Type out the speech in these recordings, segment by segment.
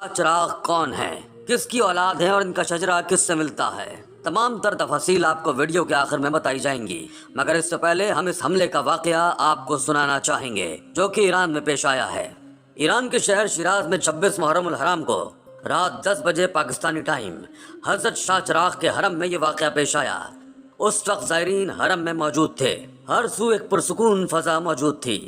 چراغ کون ہے، کس کی اولاد ہے اور ان کا شجرہ کس سے ملتا ہے؟ تمام تر تفاصیل آپ کو ویڈیو کے آخر میں بتائی جائیں گی، مگر اس سے پہلے ہم اس حملے کا واقعہ آپ کو سنانا چاہیں گے جو کہ ایران میں پیش آیا ہے۔ ایران کے شہر شیراز میں 26 محرم الحرام کو رات 10 بجے پاکستانی ٹائم حضرت شاہ چراغ کے حرم میں یہ واقعہ پیش آیا۔ اس وقت زائرین حرم میں موجود تھے، ہر سو ایک پرسکون فضا موجود تھی،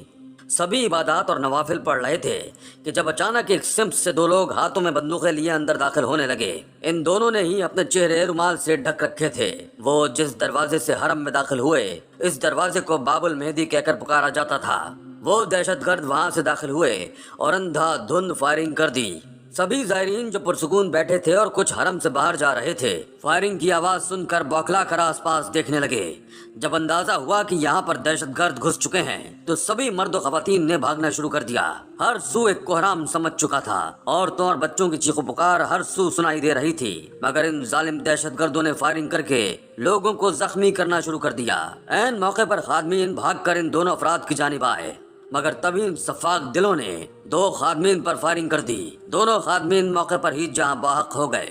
سبھی عبادات اور نوافل پڑھ رہے تھے کہ جب اچانک ایک سمت سے دو لوگ ہاتھوں میں بندوقیں لیے اندر داخل ہونے لگے۔ ان دونوں نے ہی اپنے چہرے رومال سے ڈھک رکھے تھے۔ وہ جس دروازے سے حرم میں داخل ہوئے، اس دروازے کو باب المہدی کہہ کر پکارا جاتا تھا۔ وہ دہشت گرد وہاں سے داخل ہوئے اور اندھا دھند فائرنگ کر دی۔ سبھی زائرین جو پرسکون بیٹھے تھے اور کچھ حرم سے باہر جا رہے تھے، فائرنگ کی آواز سن کر بوکھلا کر آس پاس دیکھنے لگے۔ جب اندازہ ہوا کہ یہاں پر دہشت گرد گھس چکے ہیں تو سبھی مرد و خواتین نے بھاگنا شروع کر دیا۔ ہر سو ایک کوہرام سمجھ چکا تھا، عورتوں اور بچوں کی چیخ و پکار ہر سو سنائی دے رہی تھی، مگر ان ظالم دہشت گردوں نے فائرنگ کر کے لوگوں کو زخمی کرنا شروع کر دیا۔ عین موقع پر خادمین بھاگ کر ان دونوں افراد کی جانب آئے، مگر تبھی ان سفاک دلوں نے دو خادمین پر فائرنگ کر دی۔ دونوں خادمین موقع پر ہی جہاں بحق ہو گئے،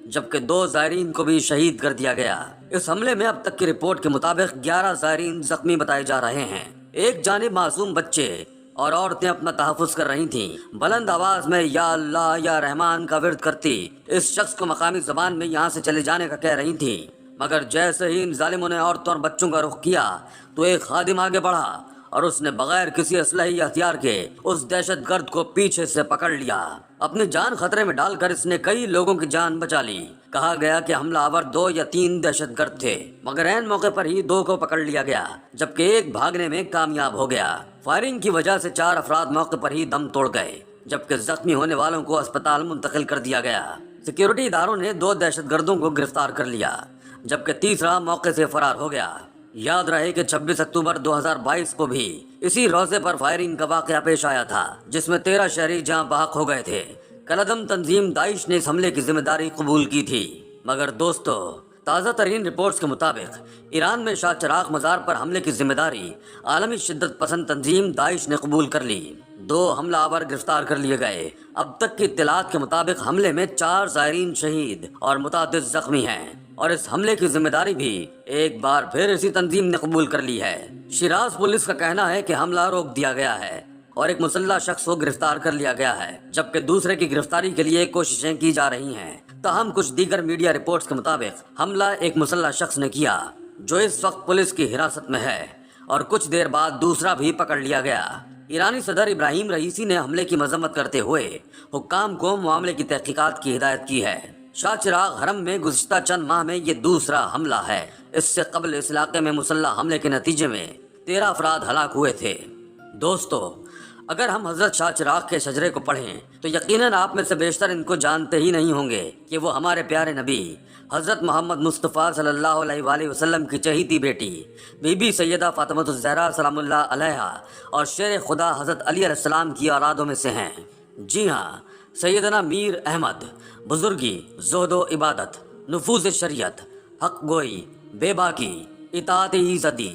جبکہ دو زائرین کو بھی شہید کر دیا گیا۔ اس حملے میں اب تک کی رپورٹ کے مطابق 11 زائرین زخمی بتائے جا رہے ہیں۔ ایک جانب معصوم بچے اور عورتیں اپنا تحفظ کر رہی تھیں، بلند آواز میں یا اللہ یا رحمان کا ورد کرتی اس شخص کو مقامی زبان میں یہاں سے چلے جانے کا کہہ رہی تھیں، مگر جیسے ہی ان ظالموں نے عورتوں اور بچوں کا رخ کیا تو ایک خادم آگے بڑھا اور اس نے بغیر کسی اسلحے یا ہتھیار کے اس دہشت گرد کو پیچھے سے پکڑ لیا۔ اپنی جان خطرے میں ڈال کر اس نے کئی لوگوں کی جان بچا لی۔ کہا گیا کہ حملہ آور 2 یا 3 دہشت گرد تھے، مگر عین موقع پر ہی 2 کو پکڑ لیا گیا، جبکہ ایک بھاگنے میں کامیاب ہو گیا۔ فائرنگ کی وجہ سے 4 افراد موقع پر ہی دم توڑ گئے، جبکہ زخمی ہونے والوں کو اسپتال منتقل کر دیا گیا۔ سیکیورٹی اداروں نے 2 دہشت گردوں کو گرفتار کر لیا، جبکہ تیسرا موقع سے فرار ہو گیا۔ یاد رہے کہ 26 اکتوبر 2022 کو بھی اسی روزے پر فائرنگ کا واقعہ پیش آیا تھا، جس میں 13 شہری جاں بحق ہو گئے تھے۔ کالعدم تنظیم داعش نے اس حملے کی ذمہ داری قبول کی تھی، مگر دوستو، تازہ ترین رپورٹس کے مطابق ایران میں شاہ چراغ مزار پر حملے کی ذمہ داری عالمی شدت پسند تنظیم داعش نے قبول کر لی۔ 2 حملہ آور گرفتار کر لیے گئے۔ اب تک کی اطلاعات کے مطابق حملے میں 4 زائرین شہید اور متعدد زخمی ہیں، اور اس حملے کی ذمہ داری بھی ایک بار پھر اسی تنظیم نے قبول کر لی ہے۔ شیراز پولیس کا کہنا ہے کہ حملہ روک دیا گیا ہے اور ایک مسلح شخص کو گرفتار کر لیا گیا ہے، جبکہ دوسرے کی گرفتاری کے لیے کوششیں کی جا رہی ہیں۔ تاہم کچھ دیگر میڈیا رپورٹس کے مطابق حملہ ایک مسلح شخص نے کیا جو اس وقت پولیس کی حراست میں ہے، اور کچھ دیر بعد دوسرا بھی پکڑ لیا گیا۔ ایرانی صدر ابراہیم رئیسی نے حملے کی مذمت کرتے ہوئے حکام کو معاملے کی تحقیقات کی ہدایت کی ہے۔ شاہ چراغ حرم میں گزشتہ چند ماہ میں یہ دوسرا حملہ ہے۔ اس سے قبل اس علاقے میں مسلح حملے کے نتیجے میں 13 افراد ہلاک ہوئے تھے۔ دوستو، اگر ہم حضرت شاہ چراغ کے شجرے کو پڑھیں تو یقیناً آپ میں سے بیشتر ان کو جانتے ہی نہیں ہوں گے کہ وہ ہمارے پیارے نبی حضرت محمد مصطفیٰ صلی اللہ علیہ وآلہ وسلم کی چہیتی بیٹی بی بی سیدہ فاطمہ الزہرا سلام اللہ علیہا اور شیر خدا حضرت علی علیہ السلام کی اولادوں میں سے ہیں۔ جی ہاں، سیدنا میر احمد بزرگی، زہد و عبادت، نفوذ شریعت، حق گوئی، بے باکی، اطاعت ایزدی،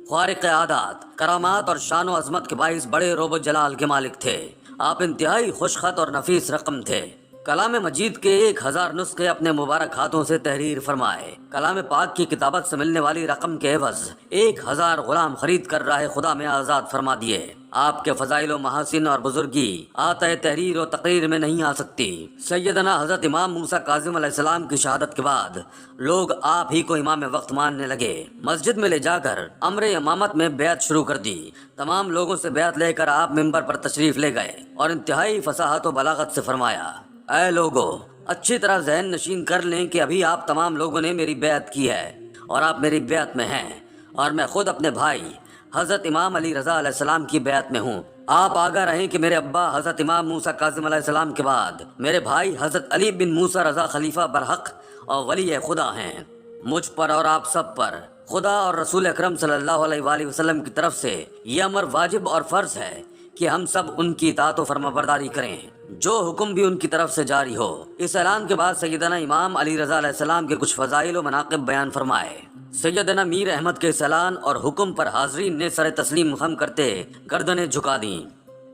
خوارق عادات، کرامات اور شان و عظمت کے باعث بڑے رعب و جلال کے مالک تھے۔ آپ انتہائی خوشخط اور نفیس رقم تھے۔ کلام مجید کے 1000 نسخے اپنے مبارک ہاتھوں سے تحریر فرمائے۔ کلام پاک کی کتابت سے ملنے والی رقم کے عوض 1000 غلام خرید کر راہ خدا میں آزاد فرما دیے۔ آپ کے فضائل و محاسن اور بزرگی آتا تحریر و تقریر میں نہیں آ سکتی۔ سیدنا حضرت امام موسیٰ کاظم علیہ السلام کی شہادت کے بعد لوگ آپ ہی کو امام وقت ماننے لگے۔ مسجد میں لے جا کر امر امامت میں بیعت شروع کر دی۔ تمام لوگوں سے بیعت لے کر آپ منبر پر تشریف لے گئے اور انتہائی فصاحت و بلاغت سے فرمایا، اے لوگو، اچھی طرح ذہن نشین کر لیں کہ ابھی آپ تمام لوگوں نے میری بیعت کی ہے اور آپ میری بیعت میں ہیں، اور میں خود اپنے بھائی حضرت امام علی رضا علیہ السلام کی بیعت میں ہوں۔ آپ آگاہ رہیں کہ میرے ابا حضرت امام موسیٰ کاظم علیہ السلام کے بعد میرے بھائی حضرت علی بن موسیٰ رضا خلیفہ برحق اور ولی خدا ہیں۔ مجھ پر اور آپ سب پر خدا اور رسول اکرم صلی اللہ علیہ وآلہ وسلم کی طرف سے یہ امر واجب اور فرض ہے کہ ہم سب ان کی اطاعت و فرما برداری کریں، جو حکم بھی ان کی طرف سے جاری ہو۔ اس اعلان کے بعد سیدنا امام علی رضا علیہ السلام کے کچھ فضائل و مناقب بیان فرمائے۔ سیدنا میر احمد کے اس اعلان اور حکم پر حاضرین نے سر تسلیم خم کرتے گردنیں جھکا دیں۔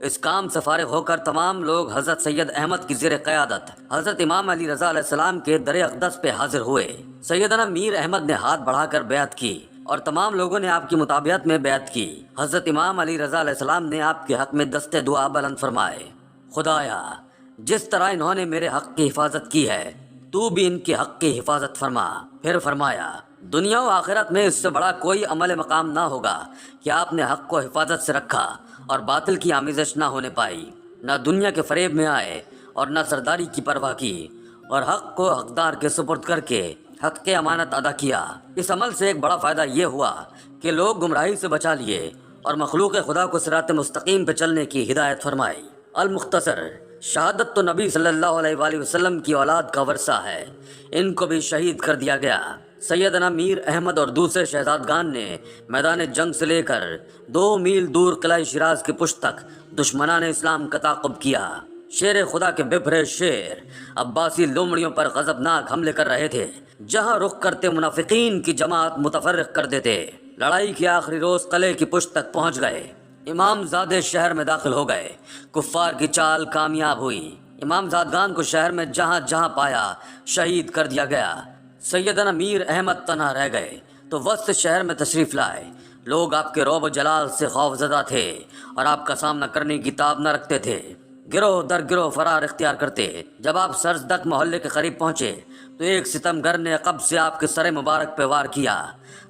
اس کام سے فارغ ہو کر تمام لوگ حضرت سید احمد کی زیر قیادت حضرت امام علی رضا علیہ السلام کے در اقدس پہ حاضر ہوئے۔ سیدنا میر احمد نے ہاتھ بڑھا کر بیعت کی اور تمام لوگوں نے آپ کی مطابعت میں بیعت کی۔ حضرت امام علی رضا علیہ السلام نے آپ کے حق میں دست دعا بلند فرمائے، خدایا جس طرح انہوں نے میرے حق کی حفاظت کی ہے تو بھی ان کے حق کی حفاظت فرما۔ پھر فرمایا، دنیا و آخرت میں اس سے بڑا کوئی عمل مقام نہ ہوگا کہ آپ نے حق کو حفاظت سے رکھا اور باطل کی آمیزش نہ ہونے پائی، نہ دنیا کے فریب میں آئے اور نہ سرداری کی پرواہ کی، اور حق کو حقدار کے سپرد کر کے حق کے امانت ادا کیا۔ اس عمل سے ایک بڑا فائدہ یہ ہوا کہ لوگ گمراہی سے بچا لیے اور مخلوق خدا کو صراط مستقیم پہ چلنے کی ہدایت فرمائی۔ المختصر، شہادت تو نبی صلی اللہ علیہ وآلہ وسلم کی اولاد کا ورثہ ہے، ان کو بھی شہید کر دیا گیا۔ سیدنا میر احمد اور دوسرے شہزادگان نے میدان جنگ سے لے کر 2 میل دور قلعہ شیراز کی پشت تک دشمنان اسلام کا تعاقب کیا۔ شیر خدا کے بپھرے شیر عباسی لومڑیوں پر غضبناک حملے کر رہے تھے، جہاں رخ کرتے منافقین کی جماعت متفرق کر دیتے۔ لڑائی کے آخری روز قلعے کی پشت تک پہنچ گئے، امام زادے شہر میں داخل ہو گئے۔ کفار کی چال کامیاب ہوئی، امام زادگان کو شہر میں جہاں جہاں پایا شہید کر دیا گیا۔ سیدنا میر احمد تنہا رہ گئے تو وسط شہر میں تشریف لائے۔ لوگ آپ کے رعب و جلال سے خوف زدہ تھے اور آپ کا سامنا کرنے کی تاب نہ رکھتے تھے، گروہ در گروہ فرار اختیار کرتے۔ جب آپ سرزدک محلے کے قریب پہنچے تو ایک ستمگر نے عقب سے آپ کے سر مبارک پہ وار کیا،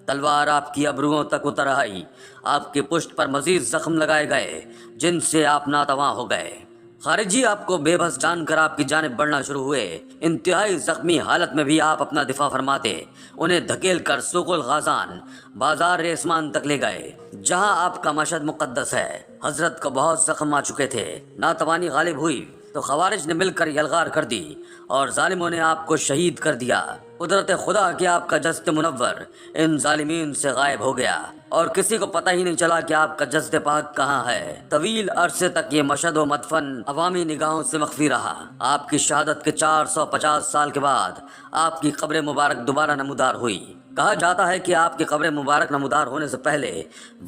تلوار آپ کی ابروؤں تک اتر آئی، آپ کی پشت پر مزید زخم لگائے گئے جن سے آپ ناتواں ہو گئے۔ خارجی آپ کو بے بس جان کر آپ کی جانب بڑھنا شروع ہوئے۔ انتہائی زخمی حالت میں بھی آپ اپنا دفاع فرماتے انہیں دھکیل کر سوق الغازان بازار ریسمان تک لے گئے، جہاں آپ کا مشہد مقدس ہے۔ حضرت کو بہت زخم آ چکے تھے، ناتوانی غالب ہوئی تو خوارج نے مل کر یلغار کر دی اور ظالموں نے آپ کو شہید کر دیا۔ قدرت خدا کہ آپ کا جسد منور ان ظالمین سے غائب ہو گیا اور کسی کو پتہ ہی نہیں چلا کہ آپ کا جسد پاک کہاں ہے۔ طویل عرصے تک یہ مشہد و مدفن عوامی نگاہوں سے مخفی رہا۔ آپ کی شہادت کے 450 سال کے بعد آپ کی قبر مبارک دوبارہ نمودار ہوئی۔ کہا جاتا ہے کہ آپ کی قبر مبارک نمودار ہونے سے پہلے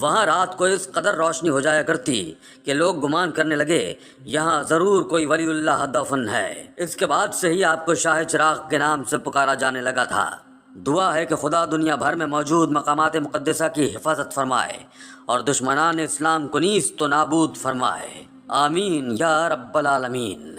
وہاں رات کو اس قدر روشنی ہو جایا کرتی کہ لوگ گمان کرنے لگے یہاں ضرور کوئی ولی اللہ دفن ہے۔ اس کے بعد سے ہی آپ کو شاہ چراغ کے نام سے پکارا جانے لگا تھا۔ دعا ہے کہ خدا دنیا بھر میں موجود مقامات مقدسہ کی حفاظت فرمائے اور دشمنان اسلام کو نیست و نابود فرمائے، آمین یا رب العالمین۔